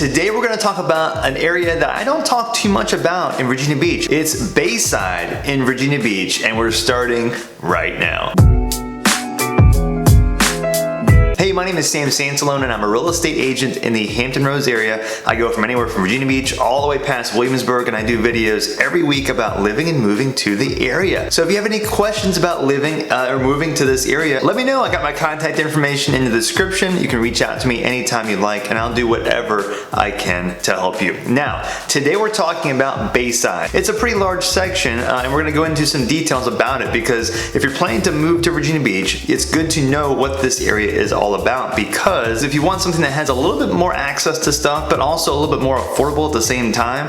Today we're going to talk about an area that I don't talk too much about in Virginia Beach. It's Bayside in Virginia Beach, and we're starting right now. Hey, my name is Sam Santalone and I'm a real estate agent in the Hampton Roads area. I go from anywhere from Virginia Beach all the way past Williamsburg, and I do videos every week about living and moving to the area. So if you have any questions about living or moving to this area, let me know. I got my contact information in the description. You can reach out to me anytime you'd like, and I'll do whatever I can to help you. Now, today we're talking about Bayside. It's a pretty large section, and we're going to go into some details about it, because if you're planning to move to Virginia Beach, it's good to know what this area is all about, because if you want something that has a little bit more access to stuff but also a little bit more affordable at the same time,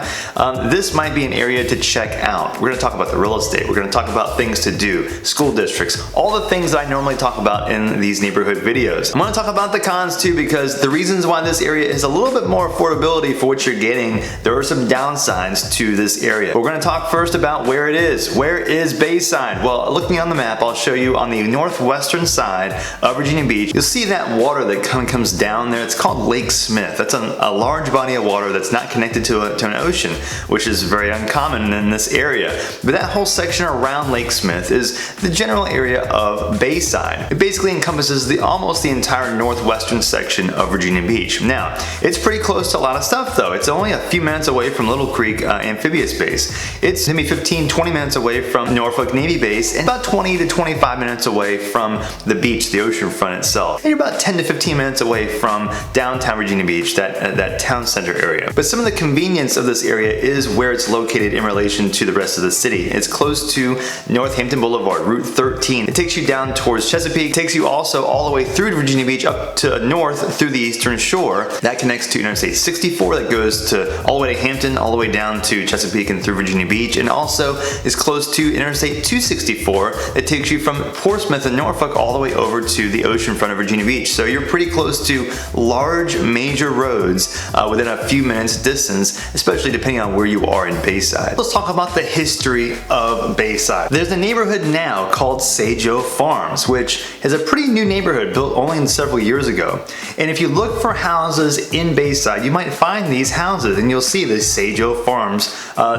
this might be an area to check out. We're going to talk about the real estate, we're going to talk about things to do, school districts, all the things that I normally talk about in these neighborhood videos. I'm going to talk about the cons too, because the reasons why this area is a little bit more affordability for what you're getting, there are some downsides to this area. We're going to talk first about where it is. Where is Bayside? Well, looking on the map, I'll show you on the northwestern side of Virginia Beach. You'll see that water that kind of comes down there. It's called Lake Smith. That's a large body of water that's not connected to an ocean, which is very uncommon in this area. But that whole section around Lake Smith is the general area of Bayside. It basically encompasses almost the entire northwestern section of Virginia Beach. Now, it's pretty close to a lot of stuff though. It's only a few minutes away from Little Creek Amphibious Base. It's maybe 15-20 minutes away from Norfolk Navy Base, and about 20 to 25 minutes away from the beach, the ocean front itself. And you're about 10 to 15 minutes away from downtown Virginia Beach, that town center area. But some of the convenience of this area is where it's located in relation to the rest of the city. It's close to Northampton Boulevard, Route 13. It takes you down towards Chesapeake. It takes you also all the way through Virginia Beach up to north through the eastern shore. That connects to Interstate 64 that goes to all the way to Hampton, all the way down to Chesapeake and through Virginia Beach, and also is close to Interstate 264 that takes you from Portsmouth and Norfolk all the way over to the ocean front of Virginia Beach. So you're pretty close to large major roads within a few minutes distance, especially depending on where you are in Bayside. Let's talk about the history of Bayside. There's a neighborhood now called Sajo Farms, which is a pretty new neighborhood built only several years ago. And if you look for houses in Bayside, you might find these houses and you'll see the Sajo Farms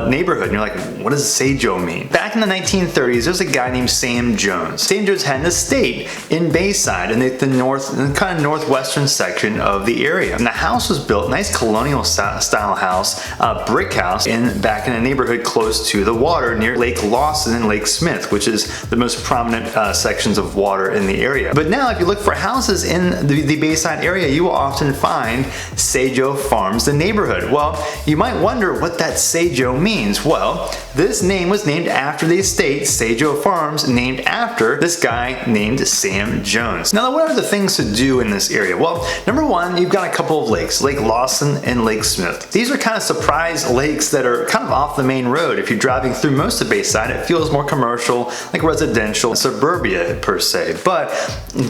neighborhood. And you're like, what does Sajo mean? Back in the 1930s, there's a guy named Sam Jones. Sam Jones had an estate in Bayside in the kind of northwestern section of the area. And the house was built, nice colonial style house, brick house, back in a neighborhood close to the water near Lake Lawson and Lake Smith, which is the most prominent sections of water in the area. But now if you look for houses in the Bayside area, you will often find Sajo Farms, the neighborhood. Well, you might wonder what that Sajo means. Well, this name was named after the estate, Sajo Farms, named after this guy named Sam Jones. Now, what are the things to do in this area? Well, number one, you've got a couple of lakes, Lake Lawson and Lake Smith. These are kind of surprise lakes that are kind of off the main road. If you're driving through most of Bayside, it feels more commercial, like residential, suburbia per se. But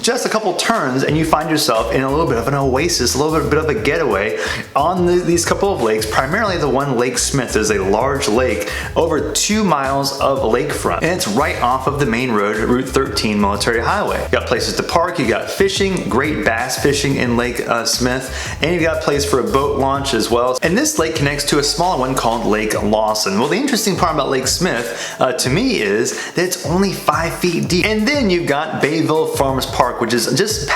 just a couple turns and you find yourself in a little bit of an oasis, a little bit of a getaway on these couple of lakes. Primarily the one, Lake Smith, is a large lake over 2 miles of lakefront, and it's right off of the main road, Route 13 Military Highway. You got places to park, you got fishing, great bass fishing in Lake Smith, and you've got a place for a boat launch as well. And this lake connects to a smaller one called Lake Lawson. Well, the interesting part about Lake Smith to me is that it's only 5 feet deep. And then you've got Bayville Farms Park, which is just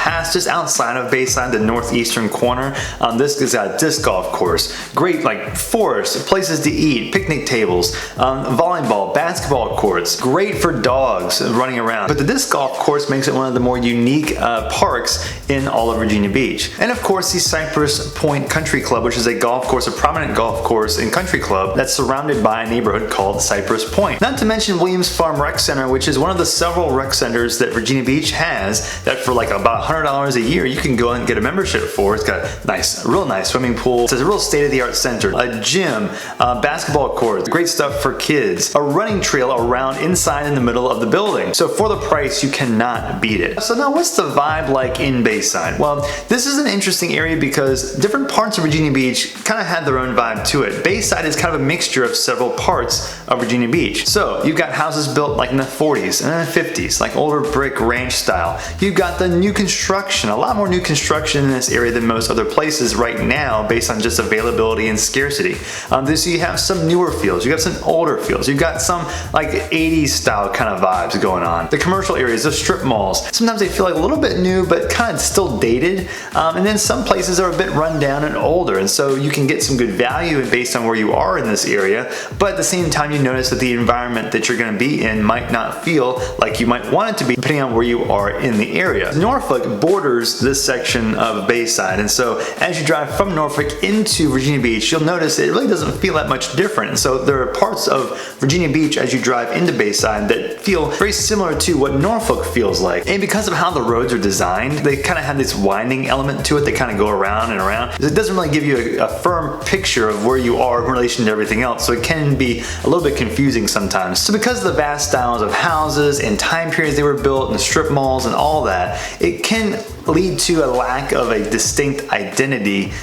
outside of Bayside, the northeastern corner. This is a disc golf course, great like forest, places to eat, picnic tables, volleyball, basketball courts, great for dogs running around. But the disc golf course makes it one of the more unique parks in all of Virginia Beach. And of course, the Cypress Point Country Club, which is a golf course, a prominent golf course and country club that's surrounded by a neighborhood called Cypress Point. Not to mention Williams Farm Rec Center, which is one of the several rec centers that Virginia Beach has that for like about $100 a year you can go and get a membership for. It's got a real nice swimming pool. It's a real state-of-the-art center, a gym, basketball courts, great stuff for kids, a running trail around inside in the middle of the building. So for the price, you cannot beat it. So now what's the vibe like like in Bayside? Well, this is an interesting area because different parts of Virginia Beach kind of had their own vibe to it. Bayside is kind of a mixture of several parts of Virginia Beach. So you've got houses built like in the 40s and the 50s, like older brick ranch style. You've got the new construction, a lot more new construction in this area than most other places right now based on just availability and scarcity. So you have some newer feels, you have some older feels, you've got some like 80s style kind of vibes going on. The commercial areas, the strip malls, sometimes they feel like a little bit new but kind of still dated, and then some places are a bit run down and older, and so you can get some good value based on where you are in this area, but at the same time you notice that the environment that you're going to be in might not feel like you might want it to be depending on where you are in the area. Norfolk borders this section of Bayside, and so as you drive from Norfolk into Virginia Beach, you'll notice it really doesn't feel that much different. And so there are parts of Virginia Beach as you drive into Bayside that feel very similar to what Norfolk feels like. And because of how the roads are designed, they kind of have this winding element to it. They kind of go around and around. It doesn't really give you a firm picture of where you are in relation to everything else, so it can be a little bit confusing sometimes. So because of the vast styles of houses and time periods they were built and the strip malls and all that, it can lead to a lack of a distinct identity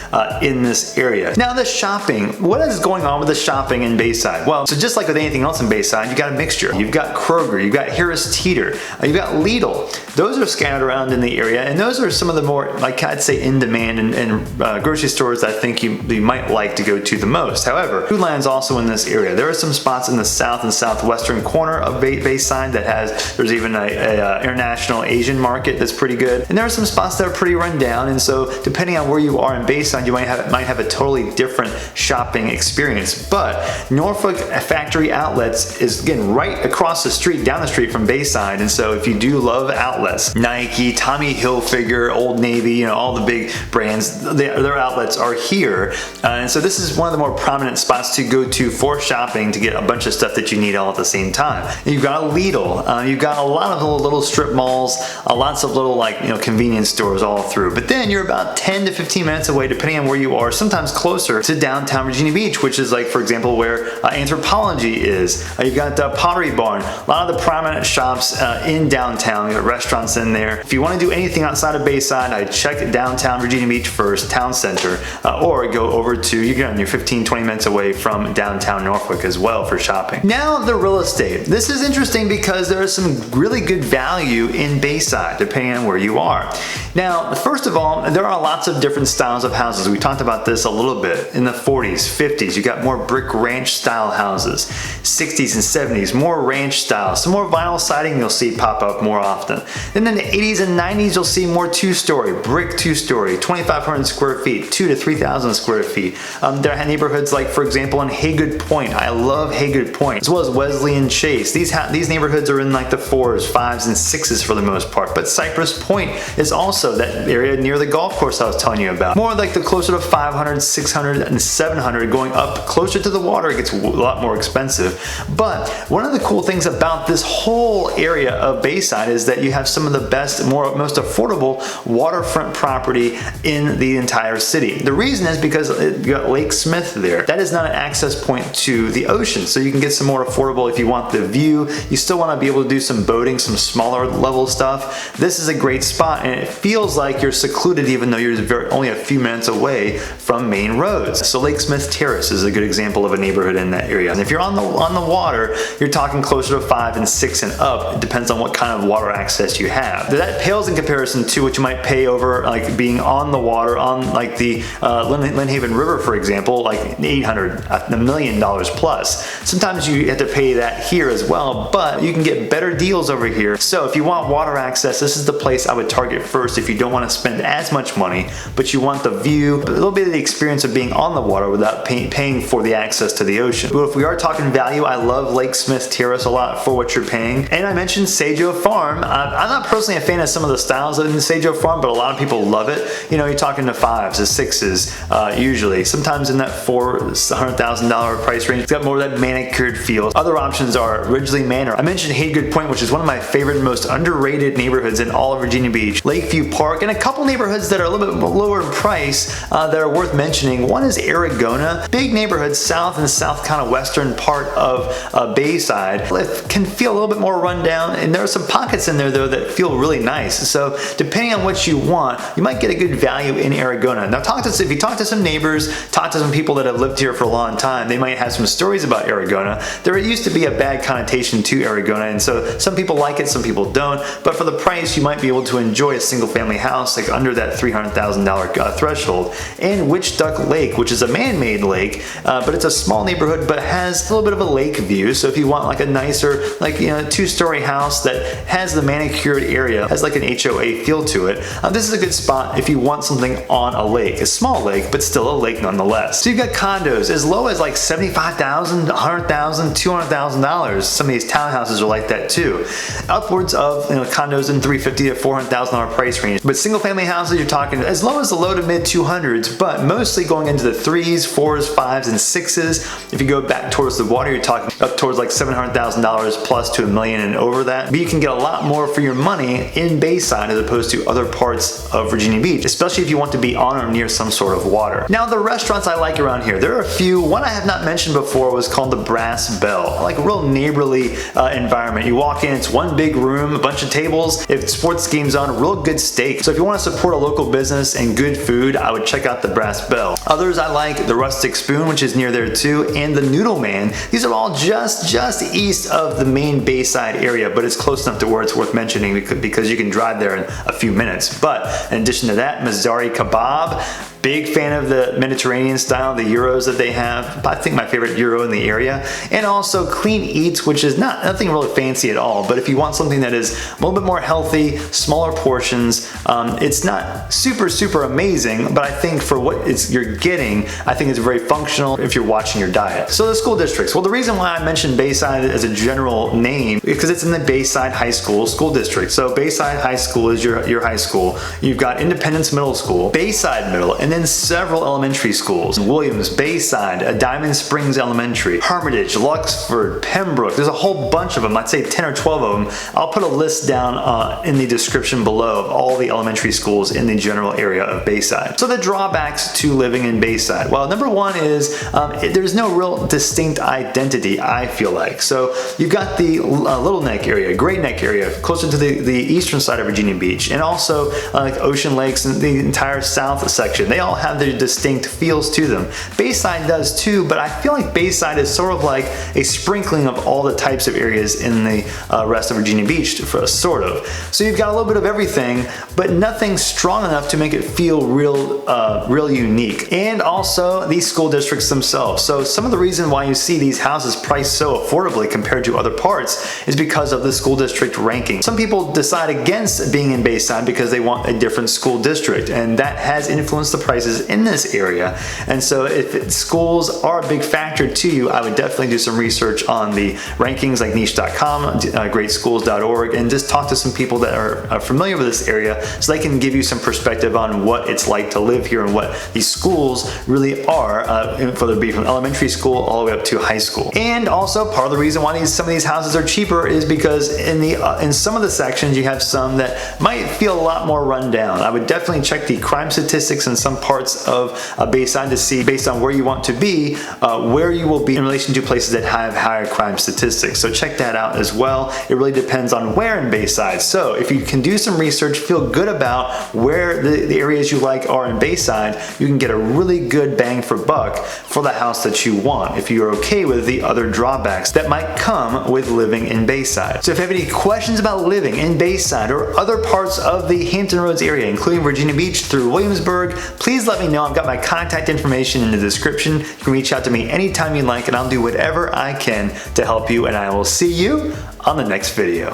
in this area. Now the shopping, what is going on with the shopping in Bayside? Well, so just like with anything else in Bayside, you got a mixture. You've got Kroger, you've got Harris Teeter, you've got Lidl. Those are scattered around in the area, and those are some of the more, like I'd say, in demand and grocery stores I think you might like to go to the most. However, Foodland's also in this area. There are some spots in the south and southwestern corner of Bayside that there's even a international Asian market that's pretty good, and there are some spots that are pretty run down, and so depending on where you are in Bayside, you might have a totally different shopping experience. But Norfolk Factory Outlets is again right across the street, down the street from Bayside, and so if you do love outlets, Nike, Tommy Hilfiger, Old Navy, all the big brands, their outlets are here, and so this is one of the more prominent spots to go to for shopping to get a bunch of stuff that you need all at the same time. You've got a Lidl, you've got a lot of little strip malls, lots of little convenience stores all through. But then you're about 10 to 15 minutes away, depending on where you are, sometimes closer to downtown Virginia Beach, which is like, for example, where Anthropologie is. You've got Pottery Barn, a lot of the prominent shops in downtown. You've got restaurants in there. If you want to do anything outside of Bayside, I'd check downtown Virginia Beach first, town center, or go over to, you're 15-20 minutes away from downtown Norfolk as well for shopping. Now the real estate. This is interesting because there is some really good value in Bayside, depending on where you are. Now, first of all, there are lots of different styles of houses. We talked about this a little bit. In the 40s, 50s, you got more brick ranch style houses. 60s and 70s, more ranch style. Some more vinyl siding you'll see pop up more often. Then in the 80s and 90s, you'll see more two-story, brick two-story, 2,500 square feet, 2,000 to 3,000 square feet. There are neighborhoods like, for example, in Haygood Point. I love Haygood Point, as well as Wesley and Chase. These neighborhoods are in like the 4s, 5s, and 6s for the most part. But Cypress Point is also that area near the golf course I was telling you about. More like the closer to 500, 600, and 700, going up closer to the water, it gets a lot more expensive. But one of the cool things about this whole area of Bayside is that you have some of the best, most affordable waterfront property in the entire city. The reason is because you got Lake Smith there. That is not an access point to the ocean, so you can get some more affordable if you want the view. You still want to be able to do some boating, some smaller level stuff. This is a great spot, and it feels like you're secluded even though you're only a few minutes away from main roads. So Lake Smith Terrace is a good example of a neighborhood in that area. And if you're on the water, you're talking closer to 5 and 6 and up. It depends on what kind of water access you have. That pales in comparison to what you might pay over like being on the water on like the Lynn Haven River, for example, like $800, $1 million plus. Sometimes you have to pay that here as well, but you can get better deals over here. So if you want water access, this is the place I would target first if you don't want to spend as much money, but you want the view, a little bit of the experience of being on the water without paying for the access to the ocean. But if we are talking value, I love Lake Smith Terrace a lot for what you're paying. And I mentioned Sajo Farm. I'm not personally a fan of some of the styles in the Sajo Farm, but a lot of people love it. You're talking to 5s, to 6s, usually. Sometimes in that $400,000 price range. It's got more of that manicured feel. Other options are Ridgely Manor. I mentioned Haygood Point, which is one of my favorite and most underrated neighborhoods in all of Virginia Beach. Lakeview Park, and a couple neighborhoods that are a little bit lower in price that are worth worth mentioning. One is Aragona, big neighborhood south and south kind of western part of Bayside. It can feel a little bit more run down, and there are some pockets in there though that feel really nice. So depending on what you want, you might get a good value in Aragona. Now if you talk to some neighbors, talk to some people that have lived here for a long time, they might have some stories about Aragona. There used to be a bad connotation to Aragona, and so some people like it, some people don't, but for the price you might be able to enjoy a single family house like under that $300,000 threshold. And Witch Duck Lake, which is a man-made lake, but it's a small neighborhood but has a little bit of a lake view. So if you want like a nicer, like, you know, two-story house that has the manicured area, has like an HOA feel to it, this is a good spot if you want something on a lake, a small lake, but still a lake nonetheless. So you've got condos as low as like $75,000, $100,000, $200,000. Some of these townhouses are like that too. Upwards of, you know, condos in $350,000 to $400,000 price range. But single family houses, you're talking as low as the low to mid 200s, but mostly going into the 3s, 4s, 5s, and 6s. If you go back towards the water, you're talking up towards like $700,000 plus to $1 million and over that. But you can get a lot more for your money in Bayside as opposed to other parts of Virginia Beach, especially if you want to be on or near some sort of water. Now the restaurants I like around here, there are a few. One I have not mentioned before was called the Brass Bell. Like a real neighborly environment. You walk in, it's one big room, a bunch of tables. If sports game's on, real good steak. So if you want to support a local business and good food, I would check out the Brass Bell. Others I like the Rustic Spoon, which is near there too, and the Noodle Man. These are all just east of the main Bayside area, but it's close enough to where it's worth mentioning because you can drive there in a few minutes. But in addition to that, Mazzari Kebab. Big fan of the Mediterranean style, the gyros that they have. I think my favorite gyro in the area. And also Clean Eats, which is nothing really fancy at all, but if you want something that is a little bit more healthy, smaller portions, it's not super amazing, but I think for what you're getting, I think it's very functional if you're watching your diet. So the school districts. Well, the reason why I mentioned Bayside as a general name is because it's in the Bayside High School District. So Bayside High School is your high school. You've got Independence Middle School, Bayside Middle, and then several elementary schools. Williams, Bayside, Diamond Springs Elementary, Hermitage, Luxford, Pembroke. There's a whole bunch of them. I'd say 10 or 12 of them. I'll put a list down in the description below of all the elementary schools in the general area of Bayside. So the drawbacks to living in Bayside. Well, number one is there's no real distinct identity, I feel like. So you've got the Little Neck area, Great Neck area, closer to the eastern side of Virginia Beach, and also like Ocean Lakes and the entire south section. They all have their distinct feels to them. Bayside does too, but I feel like Bayside is sort of like a sprinkling of all the types of areas in the rest of Virginia Beach, sort of. So you've got a little bit of everything, but nothing strong enough to make it feel real unique. And also these school districts themselves. So some of the reason why you see these houses priced so affordably compared to other parts is because of the school district ranking. Some people decide against being in Bayside because they want a different school district, and that has influenced the prices in this area. And so if schools are a big factor to you, I would definitely do some research on the rankings like niche.com, greatschools.org, and just talk to some people that are familiar with this area so they can give you some perspective on what it's like to live here and what these schools really are, whether it be from elementary school all the way up to high school. And also part of the reason why some of these houses are cheaper is because in some of the sections you have some that might feel a lot more run down. I would definitely check the crime statistics in some parts of Bayside to see, based on where you want to be, where you will be in relation to places that have higher crime statistics. So check that out as well. It really depends on where in Bayside. So if you can do some research, feel good about where the areas you like are in Bayside, you can get a really good bang for buck for the house that you want if you're okay with the other drawbacks that might come with living in Bayside. So if you have any questions about living in Bayside or other parts of the Hampton Roads area, including Virginia Beach through Williamsburg, please let me know. I've got my contact information in the description. You can reach out to me anytime you like, and I'll do whatever I can to help you, and I will see you on the next video.